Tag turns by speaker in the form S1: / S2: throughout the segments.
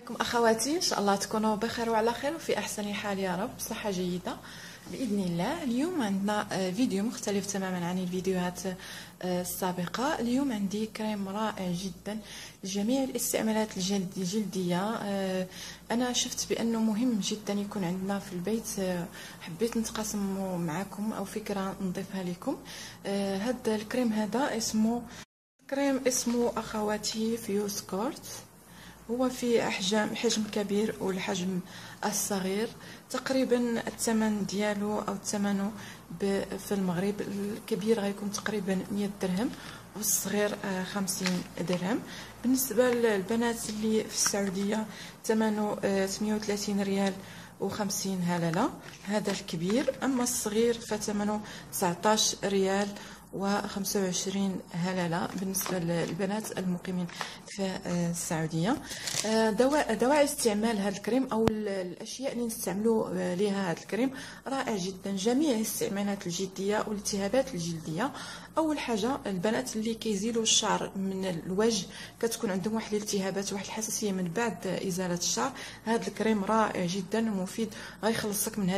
S1: عليكم اخواتي، ان شاء الله تكونوا بخير وعلى خير وفي احسن حال يا رب، صحه جيده باذن الله. اليوم عندنا فيديو مختلف تماما عن الفيديوهات السابقه. اليوم عندي كريم رائع جدا لجميع الاستعمالات الجلديه. انا شفت بانه مهم جدا يكون عندنا في البيت، حبيت نتقاسمه معكم او فكره نضيفها لكم. هذا الكريم هذا اسمه اخواتي فيوس كورت. هو في حجم كبير والحجم الصغير. تقريبا الثمن ديالو او الثمن في المغرب الكبير غيكون تقريبا 100 درهم والصغير 50 درهم. بالنسبه للبنات اللي في السعوديه ثمنه 38 ريال و50 هلله، هذا الكبير. اما الصغير فثمنه 19 ريال و25 هلله بالنسبه للبنات المقيمين في السعوديه. دواعي استعمال هذا الكريم او الاشياء اللي نستعملوا لها هذا الكريم رائع جدا. جميع الاستعمالات الجلديه والالتهابات الجلديه. اول حاجه البنات اللي كيزيلوا الشعر من الوجه، كتكون عندهم واحد الالتهابات واحد الحساسيه من بعد ازاله الشعر، هذا الكريم رائع جدا ومفيد، غيخلصك من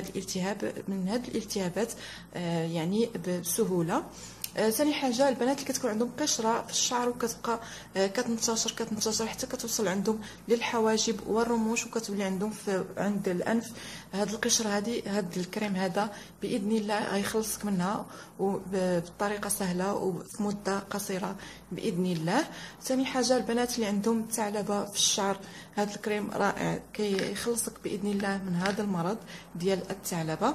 S1: هذا الالتهابات يعني بسهوله. ثاني حاجه البنات اللي كتكون عندهم قشره في الشعر وكتبقى كتنتشر حتى كتوصل عندهم للحواجب والرموش وكتولي عندهم عند الانف هاد القشره هاد الكريم هذا باذن الله غيخلصك منها وبطريقه سهله وفي مده قصيره باذن الله. ثاني حاجه البنات اللي عندهم ثعلبه في الشعر، هاد الكريم رائع كيخلصك باذن الله من هذا المرض ديال الثعلبه.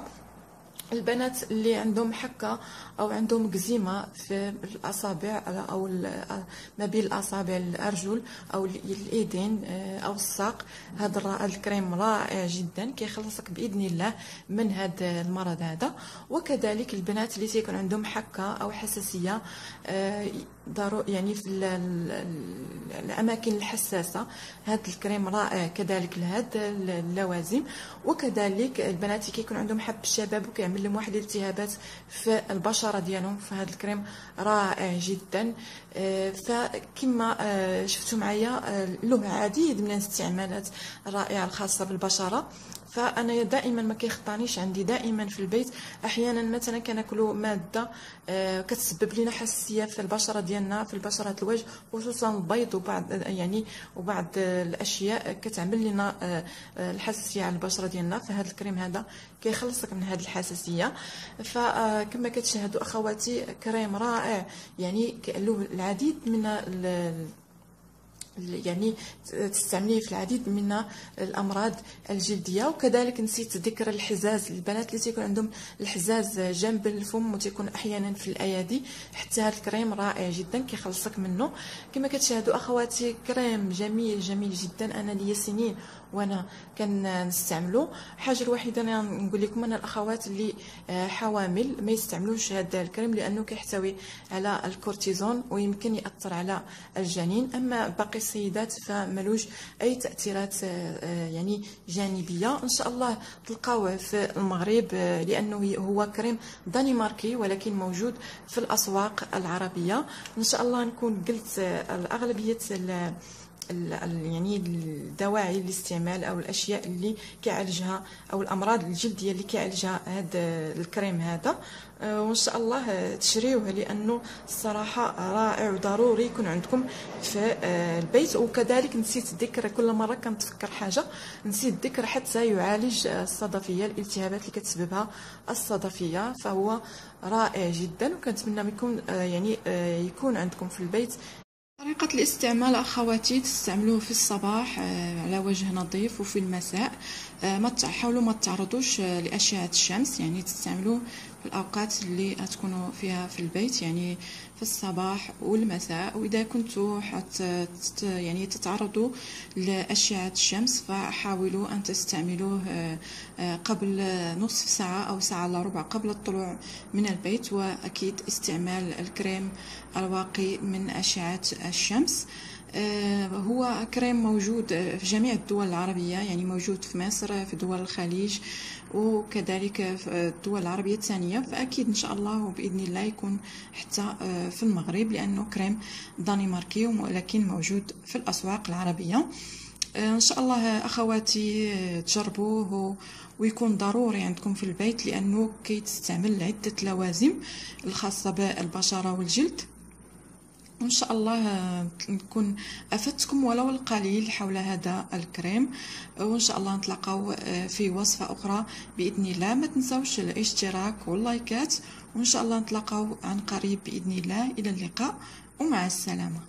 S1: البنات اللي عندهم حكه او عندهم كزيمه في الاصابع او ما بين الاصابع الارجل او الايدين او الساق، هذا الكريم رائع جدا كيخلصك باذن الله من هذا المرض هذا. وكذلك البنات اللي تيكون عندهم حكه او حساسيه يعني في الاماكن الحساسه، هذا الكريم رائع كذلك لهذا اللوازم. وكذلك البنات اللي كيكون عندهم حب الشباب وكيعمل لهم واحد الالتهابات في البشره ديالهم، فهذا الكريم رائع جدا. فكما شفتوا معايا له العديد من الاستعمالات الرائعه الخاصه بالبشره. فانا دائما ما كيخطانيش عندي دائما في البيت. احيانا مثلا كناكلوا ماده كتسبب لنا حساسيه في البشره ديالنا، في بشره الوجه، خصوصا البيض وبعض الاشياء كتعمل لنا الحساسيه على البشره ديالنا، فهذا الكريم هذا كيخلصك من هذه الحساسيه. فكما كتشاهدوا اخواتي كريم رائع، يعني له العديد من يعني تستعمليه في العديد من الامراض الجلديه. وكذلك نسيت ذكر الحزاز، البنات اللي تيكون عندهم الحزاز جنب الفم وتيكون احيانا في الايادي، حتى هذا الكريم رائع جدا كيخلصك منه. كما كتشاهدوا اخواتي كريم جميل جدا، انا لي سنين وانا كنستعملو. حاجه الوحيده انا نقول لكم ان الاخوات اللي حوامل ما يستعملوش هذا الكريم لانه كيحتوي على الكورتيزون ويمكن ياثر على الجنين. اما باقي السيدات فملوش اي تاثيرات يعني جانبيه. ان شاء الله تلقاوه في المغرب لانه هو كريم دنماركي ولكن موجود في الاسواق العربيه. ان شاء الله نكون قلت الاغلبيه يعني الدواعي الاستعمال او الاشياء اللي كيعالجها او الامراض الجلديه اللي كيعالجها هذا الكريم هذا. وان شاء الله تشريوه لانه الصراحه رائع وضروري يكون عندكم في البيت. وكذلك نسيت ذكر، كل مره كنتفكر حاجه نسيت ذكر، حتى يعالج الصدفيه، الالتهابات اللي كتسببها الصدفيه، فهو رائع جدا. وكنتمنى منكم يعني يكون عندكم في البيت. طريقة الاستعمال أخواتي تستعملوه في الصباح على وجه نظيف وفي المساء. حاولوا ما تعرضوش لأشعة الشمس، يعني تستعملوه في الأوقات اللي تكونوا فيها في البيت، يعني في الصباح والمساء. وإذا كنتوا يعني تتعرضوا لأشعة الشمس فحاولوا أن تستعملوه قبل نصف ساعة أو ساعة إلا ربع قبل الطلوع من البيت. وأكيد استعمال الكريم الواقي من أشعة الشمس. هو كريم موجود في جميع الدول العربية، يعني موجود في مصر، في دول الخليج، وكذلك في الدول العربية الثانية. فأكيد إن شاء الله وبإذن الله يكون حتى في المغرب، لأنه كريم دنماركي ولكن موجود في الأسواق العربية. ان شاء الله اخواتي تجربوه ويكون ضروري عندكم في البيت، لانه كيتستعمل عده لوازم الخاصه بالبشره والجلد. وان شاء الله نكون افدتكم ولو القليل حول هذا الكريم، وان شاء الله نتلاقاو في وصفه اخرى باذن الله. ما تنسوش الاشتراك واللايكات، وان شاء الله نتلاقاو عن قريب باذن الله. الى اللقاء ومع السلامه.